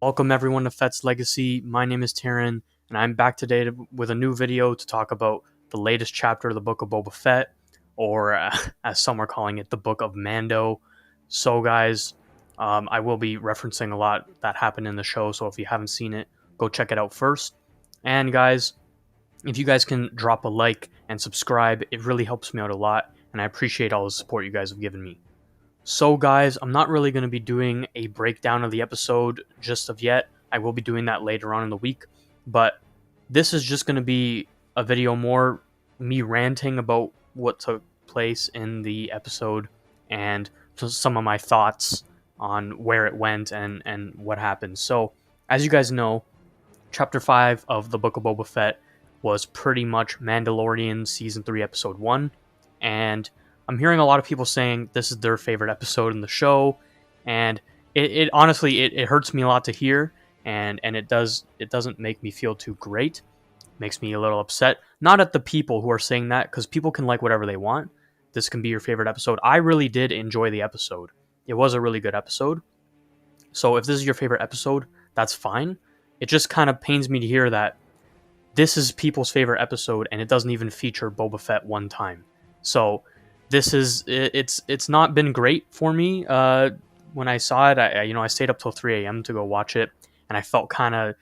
Welcome everyone to Fett's Legacy. My name is Taryn, and I'm back today with a new video to talk about the latest chapter of the Book of Boba Fett, or as some are calling it, the Book of Mando. So guys, I will be referencing a lot that happened in the show, so if you haven't seen it, go check it out first. And guys, if you guys can drop a like and subscribe, it really helps me out a lot, and I appreciate all the support you guys have given me. So guys, I'm not really going to be doing a breakdown of the episode just of yet. I will be doing that later on in the week. But this is just going to be a video more me ranting about what took place in the episode and some of my thoughts on where it went and what happened. So, as you guys know, Chapter 5 of the Book of Boba Fett was pretty much Mandalorian Season 3 Episode 1. And I'm hearing a lot of people saying this is their favorite episode in the show, and it honestly it hurts me a lot to hear, and it doesn't make me feel too great. It makes me a little upset. Not at the people who are saying that, because people can like whatever they want. This can be your favorite episode. I really did enjoy the episode. It was a really good episode. So if this is your favorite episode, that's fine. It just kind of pains me to hear that this is people's favorite episode, and it doesn't even feature Boba Fett one time. So it's not been great for me. When I saw it, I stayed up till 3 a.m. to go watch it, and I felt kind of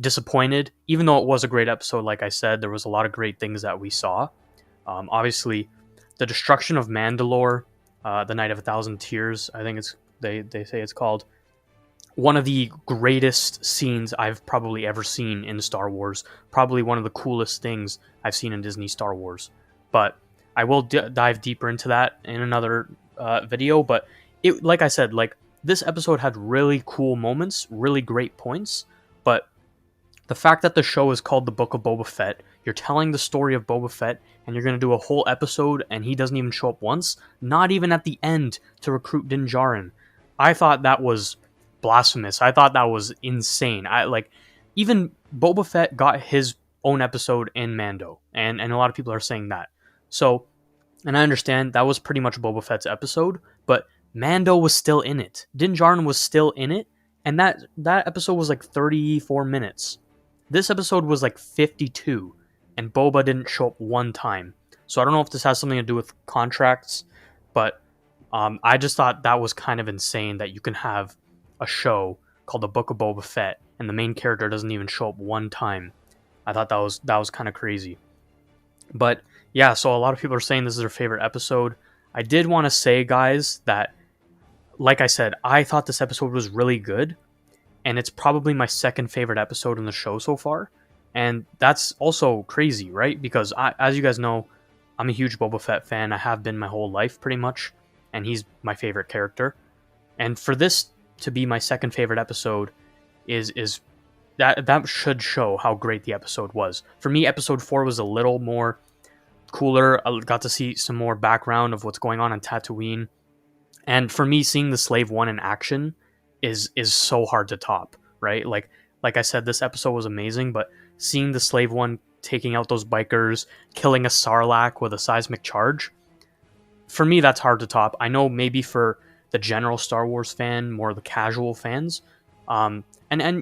disappointed. Even though it was a great episode, like I said, there was a lot of great things that we saw. Obviously, the destruction of Mandalore, the Night of a Thousand Tears, I think they say it's called. One of the greatest scenes I've probably ever seen in Star Wars. Probably one of the coolest things I've seen in Disney Star Wars. But I will dive deeper into that in another video, but like I said, this episode had really cool moments, really great points, but the fact that the show is called The Book of Boba Fett, you're telling the story of Boba Fett, and you're going to do a whole episode, and he doesn't even show up once, not even at the end to recruit Din Djarin. I thought that was blasphemous. I thought that was insane. Even Boba Fett got his own episode in Mando, and a lot of people are saying that. So, and I understand that was pretty much Boba Fett's episode, but Mando was still in it. Din Djarin was still in it, and that episode was like 34 minutes. This episode was like 52, and Boba didn't show up one time. So I don't know if this has something to do with contracts, but I just thought that was kind of insane that you can have a show called The Book of Boba Fett, and the main character doesn't even show up one time. I thought that was kind of crazy. But yeah, so a lot of people are saying this is their favorite episode. I did want to say, guys, that, like I said, I thought this episode was really good, and it's probably my second favorite episode in the show so far. And that's also crazy, right? Because as you guys know, I'm a huge Boba Fett fan. I have been my whole life, pretty much, and he's my favorite character. And for this to be my second favorite episode is that should show how great the episode was. For me, episode 4 was a little more cooler. I got to see some more background of what's going on Tatooine, and for me, seeing the Slave One in action is so hard to top, right? Like I said, this episode was amazing, but seeing the Slave One taking out those bikers, killing a Sarlacc with a seismic charge, for me, that's hard to top. I know maybe for the general Star Wars fan, more the casual fans, and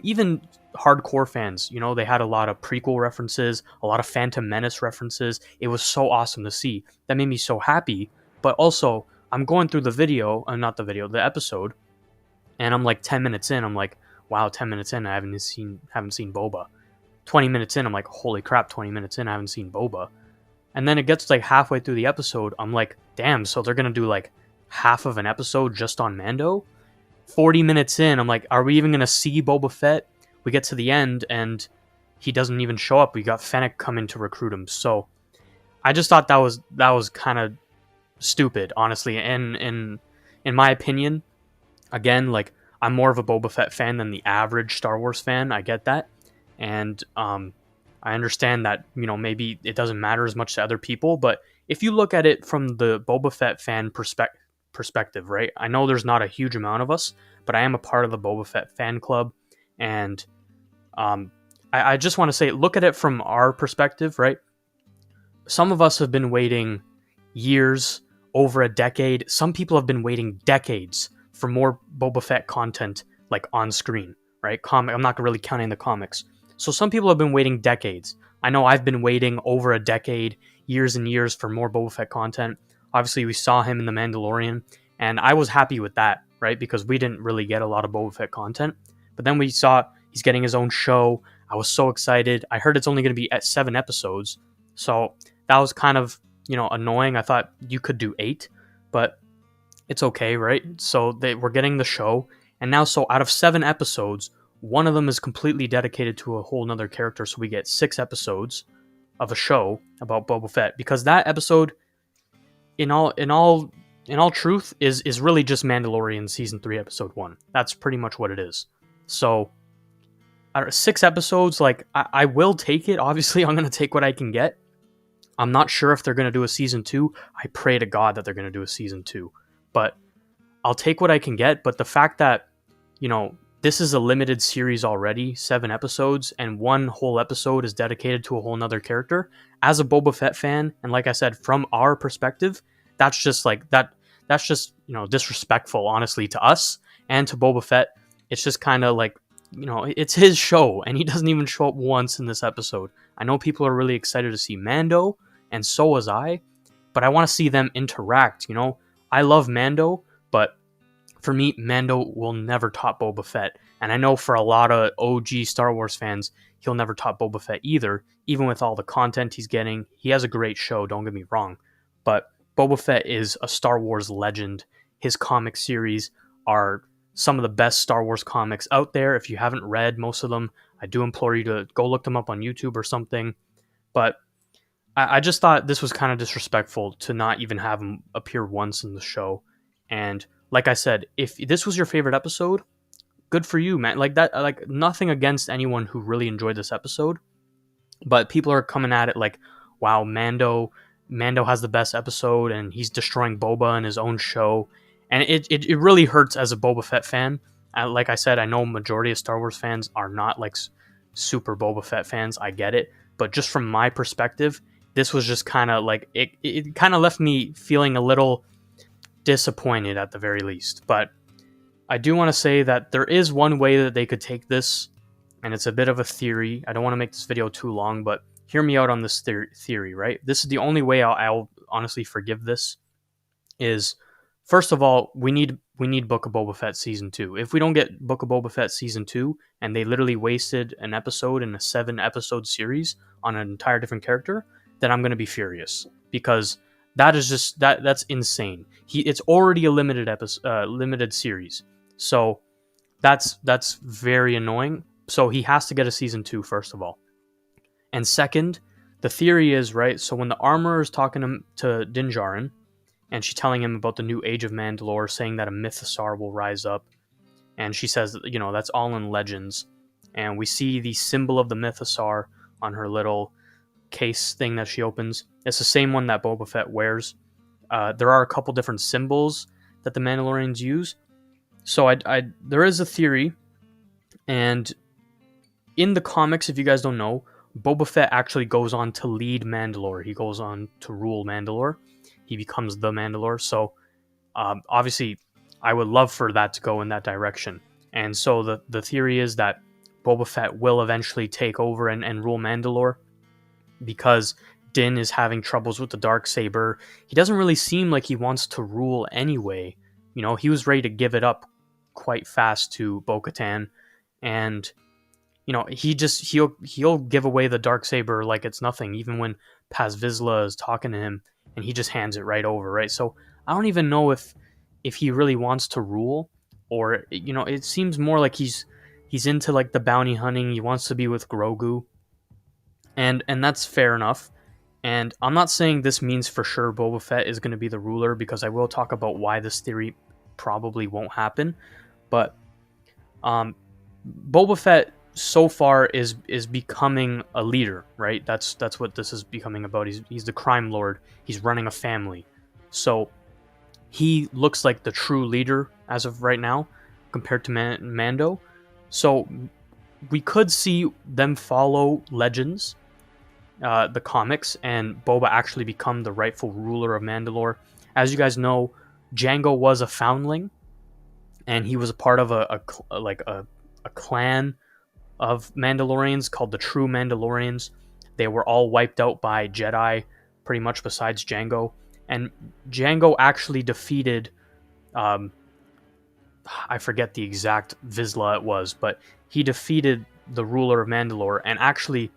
even hardcore fans, they had a lot of prequel references, a lot of Phantom Menace references. It was so awesome to see. That made me so happy. But also, I'm going through the episode, and I'm like 10 minutes in. I'm like, wow, 10 minutes in, I haven't seen Boba. 20 minutes in, I'm like, holy crap, 20 minutes in, I haven't seen Boba. And then it gets like halfway through the episode, I'm like, damn, so they're gonna do like half of an episode just on Mando? 40 minutes in, I'm like, are we even gonna see Boba Fett? We get to the end, and he doesn't even show up. We got Fennec coming to recruit him. So I just thought that was kind of stupid, honestly. And in my opinion, again, like, I'm more of a Boba Fett fan than the average Star Wars fan. I get that, and I understand that maybe it doesn't matter as much to other people. But if you look at it from the Boba Fett fan perspective, right? I know there's not a huge amount of us, but I am a part of the Boba Fett fan club, and I just want to say, look at it from our perspective, right? Some of us have been waiting years, over a decade. Some people have been waiting decades for more Boba Fett content, like, on screen, right? I'm not really counting the comics. So some people have been waiting decades. I know I've been waiting over a decade, years and years for more Boba Fett content. Obviously, we saw him in The Mandalorian, and I was happy with that, right? Because we didn't really get a lot of Boba Fett content. But then we saw he's getting his own show. I was so excited. I heard it's only going to be at 7 episodes. So that was kind of, annoying. I thought you could do 8, but it's okay, right? So we're getting the show. And now, so out of 7 episodes, one of them is completely dedicated to a whole nother character. So we get 6 episodes of a show about Boba Fett, because that episode, in all truth, is really just Mandalorian season 3 episode 1. That's pretty much what it is. So 6 episodes, like, I will take it. Obviously, I'm going to take what I can get. I'm not sure if they're going to do a season 2. I pray to God that they're going to do a season 2. But I'll take what I can get. But the fact that, this is a limited series already, 7 episodes, and one whole episode is dedicated to a whole nother character. As a Boba Fett fan, and like I said, from our perspective, that's just disrespectful, honestly, to us and to Boba Fett. It's just kind of like, it's his show, and he doesn't even show up once in this episode. I know people are really excited to see Mando, and so was I, but I want to see them interact. I love Mando, but for me, Mando will never top Boba Fett. And I know for a lot of OG Star Wars fans, he'll never top Boba Fett either, even with all the content he's getting. He has a great show, don't get me wrong. But Boba Fett is a Star Wars legend. His comic series are some of the best Star Wars comics out there. If you haven't read most of them, I do implore you to go look them up on YouTube or something. But I just thought this was kind of disrespectful to not even have him appear once in the show. And like I said, if this was your favorite episode, good for you, man. Like that, like nothing against anyone who really enjoyed this episode, but people are coming at it like, wow, Mando has the best episode and he's destroying Boba in his own show. And it really hurts as a Boba Fett fan. Like I said, I know majority of Star Wars fans are not like super Boba Fett fans. I get it. But just from my perspective, this was just kind of like, it kind of left me feeling a little disappointed at the very least. But I do want to say that there is one way that they could take this, and it's a bit of a theory. I don't want to make this video too long, but hear me out on this theory, right? This is the only way I'll honestly forgive this. Is, first of all, we need Book of Boba Fett season 2. If we don't get Book of Boba Fett season 2, and they literally wasted an episode in a 7 episode series on an entire different character, then I'm going to be furious, because that is just that's insane. It's already a limited series, so that's very annoying. So he has to get a season 2, first of all, and second, the theory is, right. So when the armorer is talking to Din Djarin, and she's telling him about the new age of Mandalore, saying that a mythosaur will rise up, and she says that, that's all in Legends, and we see the symbol of the mythosaur on her little case thing that she opens. It's the same one that Boba Fett wears. There are a couple different symbols that the Mandalorians use. So there is a theory, and in the comics, if you guys don't know, Boba Fett actually goes on to lead Mandalore. He goes on to rule Mandalore. He becomes the Mandalore. So obviously, I would love for that to go in that direction. And so the theory is that Boba Fett will eventually take over and rule Mandalore, because Din is having troubles with the Darksaber. He doesn't really seem like he wants to rule anyway. He was ready to give it up quite fast to Bo-Katan, and he'll give away the Darksaber like it's nothing, even when Paz Vizsla is talking to him, and he just hands it right over, right? So I don't even know if he really wants to rule, or it seems more like he's into like the bounty hunting. He wants to be with Grogu. And that's fair enough. And I'm not saying this means for sure Boba Fett is going to be the ruler, because I will talk about why this theory probably won't happen. But Boba Fett so far is becoming a leader, right? That's what this is becoming about. He's the crime lord. He's running a family. So he looks like the true leader as of right now compared to Mando. So we could see them follow Legends, the comics, and Boba actually become the rightful ruler of Mandalore. As you guys know, Jango was a foundling, and he was a part of a a clan of Mandalorians called the True Mandalorians. They were all wiped out by Jedi, pretty much besides Jango. And Jango actually defeated, I forget the exact Vizsla it was, but he defeated the ruler of Mandalore and actually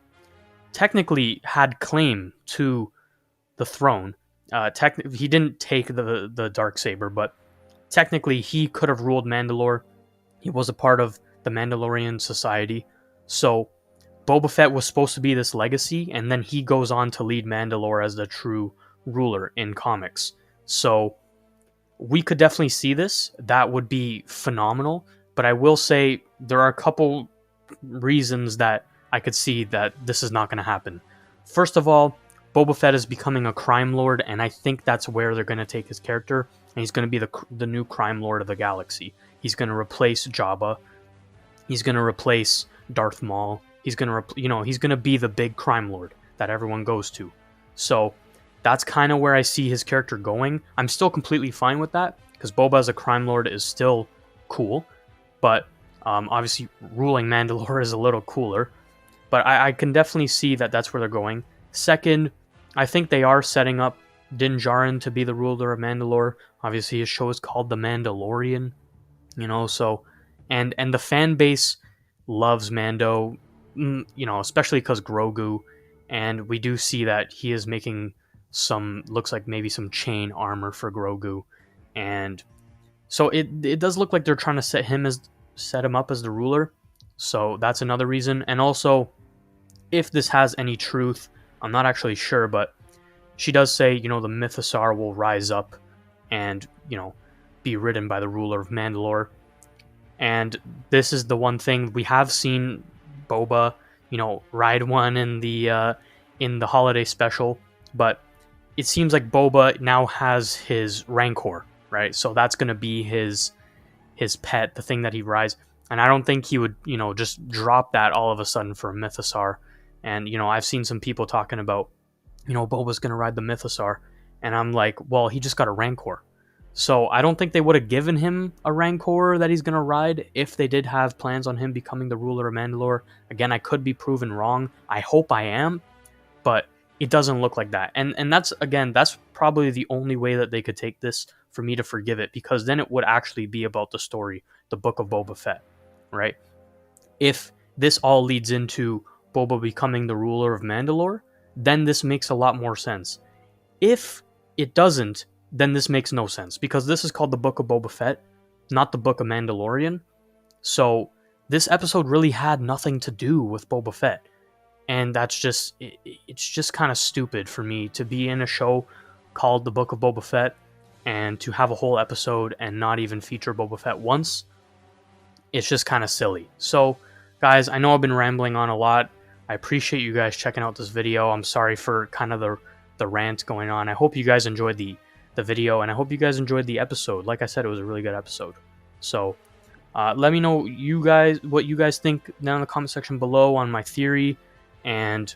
technically had claim to the throne. He didn't take the Darksaber, but technically he could have ruled Mandalore. He was a part of the Mandalorian society. So Boba Fett was supposed to be this legacy, and then he goes on to lead Mandalore as the true ruler in comics. So we could definitely see this. That would be phenomenal. But I will say there are a couple reasons that I could see that this is not going to happen. First of all, Boba Fett is becoming a crime lord, and I think that's where they're going to take his character, and he's going to be the new crime lord of the galaxy. He's going to replace Jabba. He's going to replace Darth Maul. He's going to, he's going to be the big crime lord that everyone goes to. So that's kind of where I see his character going. I'm still completely fine with that, because Boba as a crime lord is still cool, but obviously ruling Mandalore is a little cooler. But I can definitely see that that's where they're going. Second, I think they are setting up Din Djarin to be the ruler of Mandalore. Obviously, his show is called The Mandalorian, so... And the fan base loves Mando, especially because Grogu, and we do see that he is making looks like maybe some chain armor for Grogu, and so it does look like they're trying to set him up as the ruler, so that's another reason. And also, if this has any truth, I'm not actually sure, but she does say, the Mythosaur will rise up and, be ridden by the ruler of Mandalore. And this is the one thing we have seen Boba, ride one in the holiday special, but it seems like Boba now has his Rancor, right? So that's going to be his pet, the thing that he rides. And I don't think he would, just drop that all of a sudden for a Mythosaur. And, I've seen some people talking about, Boba's going to ride the Mythosaur. And I'm like, well, he just got a Rancor. So I don't think they would have given him a Rancor that he's going to ride if they did have plans on him becoming the ruler of Mandalore. Again, I could be proven wrong. I hope I am, but it doesn't look like that. And that's probably the only way that they could take this for me to forgive it, because then it would actually be about the story, the Book of Boba Fett, right? If this all leads into Boba becoming the ruler of Mandalore, then this makes a lot more sense. If it doesn't, then this makes no sense, because this is called the Book of Boba Fett, not the Book of Mandalorian. So this episode really had nothing to do with Boba Fett, and it's just kind of stupid for me to be in a show called the Book of Boba Fett and to have a whole episode and not even feature Boba Fett once. It's just kind of silly. So guys, I know I've been rambling on a lot. I appreciate you guys checking out this video. I'm sorry for kind of the rant going on. I hope you guys enjoyed the video, and I hope you guys enjoyed the episode. Like I said, it was a really good episode. So let me know what you guys think down in the comment section below on my theory, and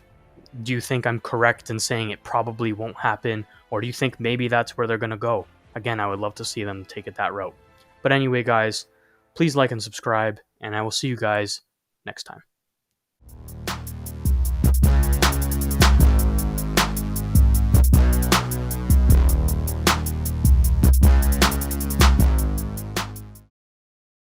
do you think I'm correct in saying it probably won't happen, or do you think maybe that's where they're going to go? Again, I would love to see them take it that route. But anyway, guys, please like and subscribe, and I will see you guys next time.